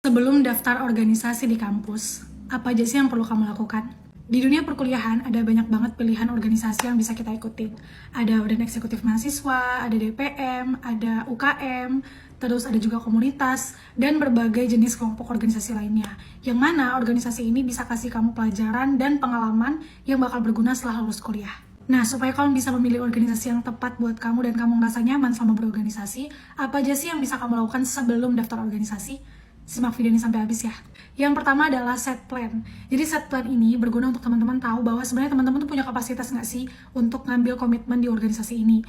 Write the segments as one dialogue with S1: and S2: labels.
S1: Sebelum daftar organisasi di kampus, apa aja sih yang perlu kamu lakukan? Di dunia perkuliahan ada banyak banget pilihan organisasi yang bisa kita ikutin. Ada Badan Eksekutif Mahasiswa, ada DPM, ada UKM, terus ada juga komunitas, dan berbagai jenis kelompok organisasi lainnya. Yang mana organisasi ini bisa kasih kamu pelajaran dan pengalaman yang bakal berguna setelah lulus kuliah. Nah, supaya kamu bisa memilih organisasi yang tepat buat kamu dan kamu merasa nyaman selama berorganisasi, apa aja sih yang bisa kamu lakukan sebelum daftar organisasi? Simak video ini sampai habis ya. Yang pertama adalah set plan. Jadi set plan ini berguna untuk teman-teman tahu bahwa sebenarnya teman-teman tuh punya kapasitas nggak sih untuk ngambil komitmen di organisasi ini.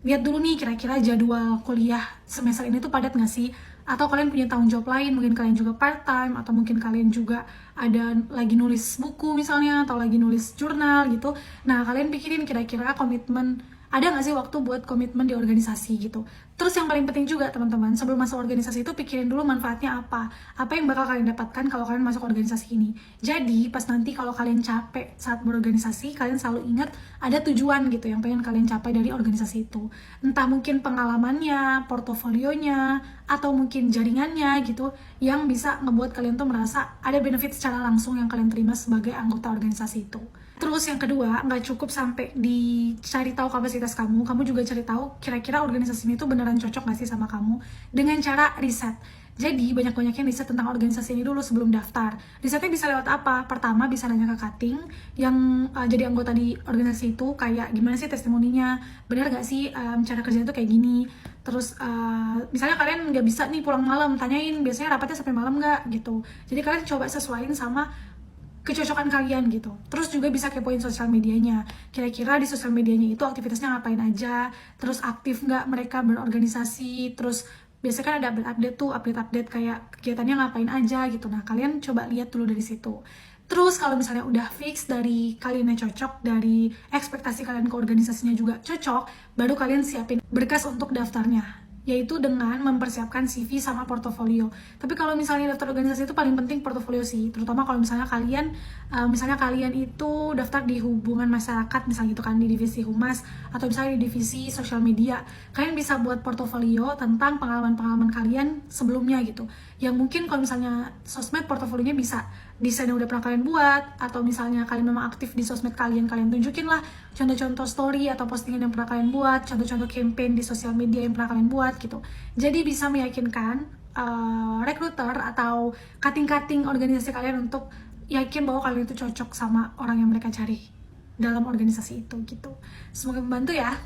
S1: Lihat dulu nih kira-kira jadwal kuliah semester ini tuh padat nggak sih? Atau kalian punya tanggung jawab lain, mungkin kalian juga part-time, atau mungkin kalian juga ada lagi nulis buku misalnya, atau lagi nulis jurnal gitu. Nah, kalian pikirin kira-kira komitmen, ada nggak sih waktu buat komitmen di organisasi gitu. Terus yang paling penting juga teman-teman, sebelum masuk organisasi itu pikirin dulu manfaatnya apa yang bakal kalian dapatkan kalau kalian masuk organisasi ini. Jadi pas nanti kalau kalian capek saat berorganisasi, kalian selalu ingat ada tujuan gitu yang pengen kalian capai dari organisasi itu. Entah mungkin pengalamannya, portofolionya, atau mungkin jaringannya gitu, yang bisa ngebuat kalian tuh merasa ada benefit secara langsung yang kalian terima sebagai anggota organisasi itu. Terus yang kedua, nggak cukup sampai dicari tahu kapasitas kamu juga cari tahu kira-kira organisasi ini tuh beneran cocok nggak sih sama kamu dengan cara riset. Jadi banyak-banyaknya riset tentang organisasi ini dulu sebelum daftar. Risetnya bisa lewat apa? Pertama bisa nanya ke cutting yang jadi anggota di organisasi itu, kayak gimana sih testimoninya, benar nggak sih cara kerjanya tuh kayak gini. Terus misalnya kalian nggak bisa nih pulang malam, tanyain biasanya rapatnya sampai malam nggak gitu. Jadi kalian coba sesuaiin sama kecocokan kalian gitu. Terus juga bisa kepoin sosial medianya. Kira-kira di sosial medianya itu aktivitasnya ngapain aja, terus aktif nggak mereka berorganisasi, terus biasanya kan ada update-update tuh, update-update kayak kegiatannya ngapain aja gitu. Nah, kalian coba lihat dulu dari situ. Terus kalau misalnya udah fix dari kaliannya cocok, dari ekspektasi kalian ke organisasinya juga cocok, baru kalian siapin berkas untuk daftarnya, yaitu dengan mempersiapkan CV sama portofolio. Tapi kalau misalnya daftar organisasi itu paling penting portofolio sih, terutama kalau misalnya kalian itu daftar di hubungan masyarakat misalnya gitu kan, di divisi humas atau misalnya di divisi sosial media. Kalian bisa buat portofolio tentang pengalaman-pengalaman kalian sebelumnya gitu. Yang mungkin kalau misalnya sosmed, portofolionya bisa desain yang udah pernah kalian buat, atau misalnya kalian memang aktif di sosmed kalian tunjukin lah contoh-contoh story atau postingan yang pernah kalian buat, contoh-contoh campaign di sosial media yang pernah kalian buat gitu. Jadi bisa meyakinkan recruiter atau cutting organisasi kalian untuk yakin bahwa kalian itu cocok sama orang yang mereka cari dalam organisasi itu gitu. Semoga membantu ya.